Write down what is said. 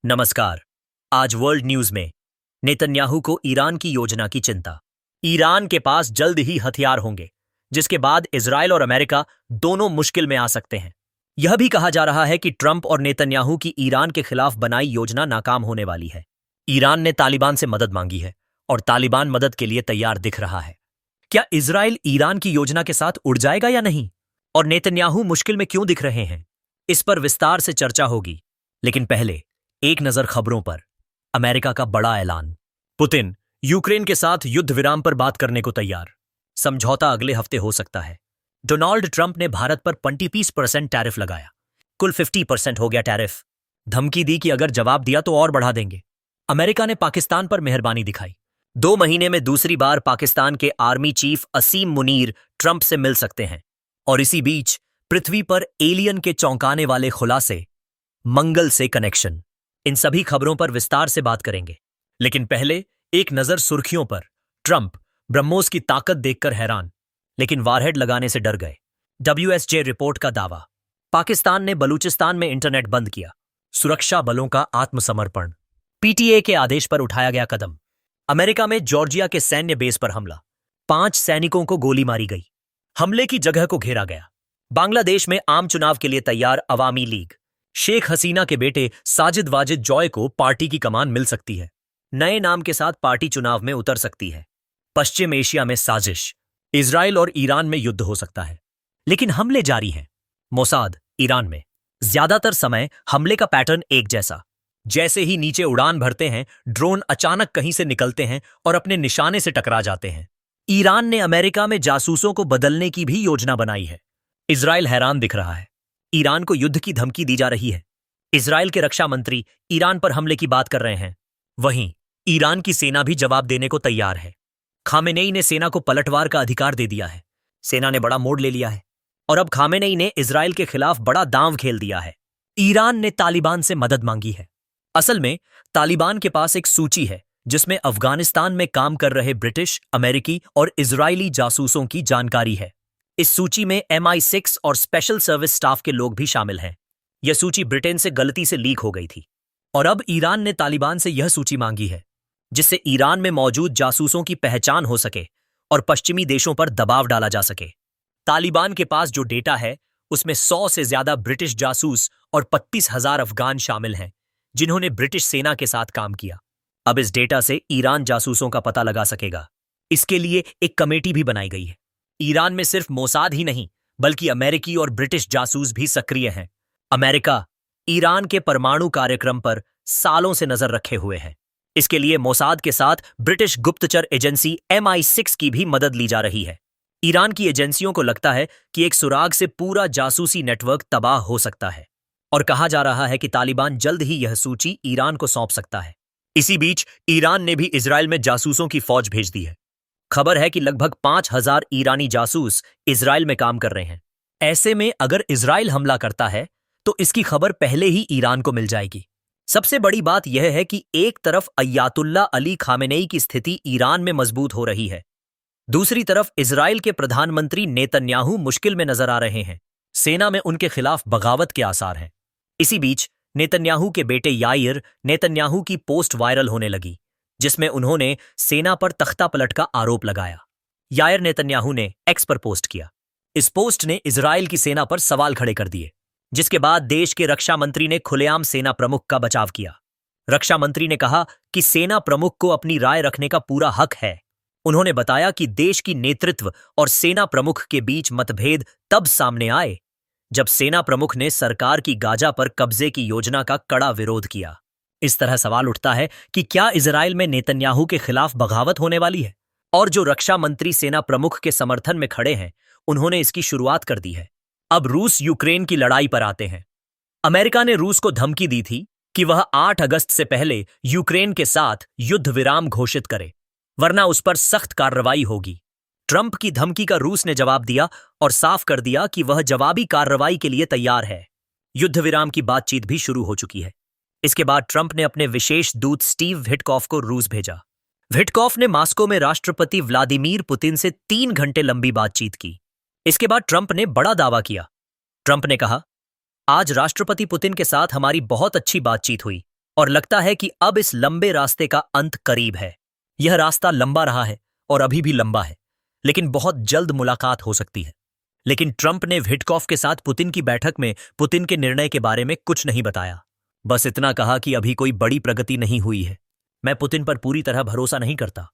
नमस्कार। आज world news में नेतन्याहू को ईरान की योजना की चिंता। ईरान के पास जल्द ही हथियार होंगे, जिसके बाद इजरायल और अमेरिका दोनों मुश्किल में आ सकते हैं। यह भी कहा जा रहा है कि ट्रंप और नेतन्याहू की ईरान के खिलाफ बनाई योजना नाकाम होने वाली है। ईरान ने तालिबान से मदद मांगी है और तालिबान मदद के लिए तैयार दिख रहा है। क्या इजरायल ईरान की योजना के साथ उड़ जाएगा या नहीं? और नेतन्याहू मुश्किल में क्यों दिख रहे हैं? इस पर विस्तार से चर्चा होगी, लेकिन पहले एक नजर खबरों पर। अमेरिका का बड़ा ऐलान। पुतिन यूक्रेन के साथ युद्ध विराम पर बात करने को तैयार। समझौता अगले हफ्ते हो सकता है। डोनाल्ड ट्रंप ने भारत पर 25% टैरिफ लगाया। कुल 50% हो गया टैरिफ। धमकी दी कि अगर जवाब दिया तो और बढ़ा देंगे। अमेरिका ने पाकिस्तान पर मेहरबानी दिखाई। 2 महीने में दूसरी बार पाकिस्तान के आर्मी चीफ असीम मुनीर ट्रंप से मिल सकते हैं। और इसी बीच पृथ्वी पर एलियन के चौंकाने वाले खुलासे, मंगल से कनेक्शन। इन सभी खबरों पर विस्तार से बात करेंगे, लेकिन पहले एक नजर सुर्खियों पर। ट्रंप ब्रह्मोस की ताकत देखकर हैरान, लेकिन वारहेड लगाने से डर गए। WSJ रिपोर्ट का दावा। पाकिस्तान ने बलूचिस्तान में इंटरनेट बंद किया। सुरक्षा बलों का आत्मसमर्पण। PTA के आदेश पर उठाया गया कदम। अमेरिका में जॉर्जिया के सैन्य बेस पर हमला। 5 सैनिकों को गोली मारी गई। हमले की जगह को घेरा गया। बांग्लादेश में आम चुनाव के लिए तैयार अवामी लीग। शेख हसीना के बेटे साजिद वाजिद जॉय को पार्टी की कमान मिल सकती है। नए नाम के साथ पार्टी चुनाव में उतर सकती है। पश्चिम एशिया में साजिश। इजराइल और ईरान में युद्ध हो सकता है, लेकिन हमले जारी हैं। मोसाद ईरान में। ज्यादातर समय हमले का पैटर्न एक जैसा। जैसे ही नीचे उड़ान भरते हैं, ड्रोन अचानक कहीं से निकलते हैं और अपने निशाने से टकरा जाते हैं। ईरान ने अमेरिका में जासूसों को बदलने की भी योजना बनाई है। इजराइल हैरान दिख रहा है। ईरान को युद्ध की धमकी दी जा रही है। इजराइल के रक्षा मंत्री ईरान पर हमले की बात कर रहे हैं। वहीं ईरान की सेना भी जवाब देने को तैयार है। खामेनेई ने सेना को पलटवार का अधिकार दे दिया है। सेना ने बड़ा मोड़ ले लिया है और अब खामेनेई ने इजराइल के खिलाफ बड़ा दांव खेल दिया है। ईरान ने तालिबान से मदद मांगी है। असल में तालिबान के पास एक सूची है जिसमें अफगानिस्तान में काम कर रहे ब्रिटिश, अमेरिकी और इजरायली जासूसों की जानकारी है। इस सूची में MI6 और स्पेशल सर्विस स्टाफ के लोग भी शामिल हैं। यह सूची ब्रिटेन से गलती से लीक हो गई थी और अब ईरान ने तालिबान से यह सूची मांगी है, जिससे ईरान में मौजूद जासूसों की पहचान हो सके और पश्चिमी देशों पर दबाव डाला जा सके। तालिबान के पास जो डेटा है, उसमें 100 से ज्यादा ब्रिटिश जासूस और 35,000 अफगान शामिल हैं, जिन्होंने ब्रिटिश सेना के साथ काम किया। अब इस डेटा से ईरान जासूसों का पता लगा सकेगा। इसके लिए एक कमेटी भी बनाई गई है। ईरान में सिर्फ मोसाद ही नहीं, बल्कि अमेरिकी और ब्रिटिश जासूस भी सक्रिय हैं। अमेरिका ईरान के परमाणु कार्यक्रम पर सालों से नजर रखे हुए है। इसके लिए मोसाद के साथ ब्रिटिश गुप्तचर एजेंसी MI6 की भी मदद ली जा रही है। ईरान की एजेंसियों को लगता है कि एक सुराग से पूरा जासूसी नेटवर्क तबाह हो सकता है और कहा जा रहा है कि तालिबान जल्द ही यह सूची ईरान को सौंप सकता है। इसी बीच ईरान ने भी इजराइल में जासूसों की फौज भेज दी है। खबर है कि लगभग 5,000 ईरानी जासूस इजराइल में काम कर रहे हैं। ऐसे में अगर इजराइल हमला करता है तो इसकी खबर पहले ही ईरान को मिल जाएगी। सबसे बड़ी बात यह है कि एक तरफ अय्यातुल्ला अली खामेनेई की स्थिति ईरान में मजबूत हो रही है, दूसरी तरफ इजराइल के प्रधानमंत्री नेतन्याहू मुश्किल में नजर आ रहे हैं। सेना में उनके खिलाफ बगावत के आसार हैं। इसी बीच नेतन्याहू के बेटे याइर नेतन्याहू की पोस्ट वायरल होने लगी, जिसमें उन्होंने सेना पर तख्तापलट का आरोप लगाया। याइर नेतन्याहू ने एक्स पर पोस्ट किया। इस पोस्ट ने इजराइल की सेना पर सवाल खड़े कर दिए, जिसके बाद देश के रक्षा मंत्री ने खुलेआम सेना प्रमुख का बचाव किया। रक्षा मंत्री ने कहा कि सेना प्रमुख को अपनी राय रखने का पूरा हक है। उन्होंने बताया कि देश की नेतृत्व और सेना प्रमुख के बीच मतभेद तब सामने आए जब सेना प्रमुख ने सरकार की गाजा पर कब्जे की योजना का कड़ा विरोध किया। इस तरह सवाल उठता है कि क्या इजराइल में नेतन्याहू के खिलाफ बगावत होने वाली है? और जो रक्षा मंत्री सेना प्रमुख के समर्थन में खड़े हैं, उन्होंने इसकी शुरुआत कर दी है। अब रूस यूक्रेन की लड़ाई पर आते हैं। अमेरिका ने रूस को धमकी दी थी कि वह 8 अगस्त से पहले यूक्रेन के साथ युद्ध विराम घोषित करे, वरना उस पर सख्त कार्रवाई होगी। ट्रंप की धमकी का रूस ने जवाब दिया और साफ कर दिया कि वह जवाबी कार्रवाई के लिए तैयार है। युद्ध विराम की बातचीत भी शुरू हो चुकी है। इसके बाद ट्रंप ने अपने विशेष दूत स्टीव विटकॉफ को रूस भेजा। विटकॉफ ने मॉस्को में राष्ट्रपति व्लादिमीर पुतिन से 3 घंटे लंबी बातचीत की। इसके बाद ट्रंप ने बड़ा दावा किया। ट्रंप ने कहा, आज राष्ट्रपति पुतिन के साथ हमारी बहुत अच्छी बातचीत हुई। और लगता है कि अब इस लंबे रास्ते का अंत करीब है। यह रास्ता लंबा रहा है और अभी भी लंबा है, लेकिन बहुत जल्द मुलाकात हो सकती है। लेकिन ट्रंप ने विटकॉफ के साथ पुतिन की बैठक में पुतिन के निर्णय के बारे में कुछ नहीं बताया। बस इतना कहा कि अभी कोई बड़ी प्रगति नहीं हुई है। मैं पुतिन पर पूरी तरह भरोसा नहीं करता।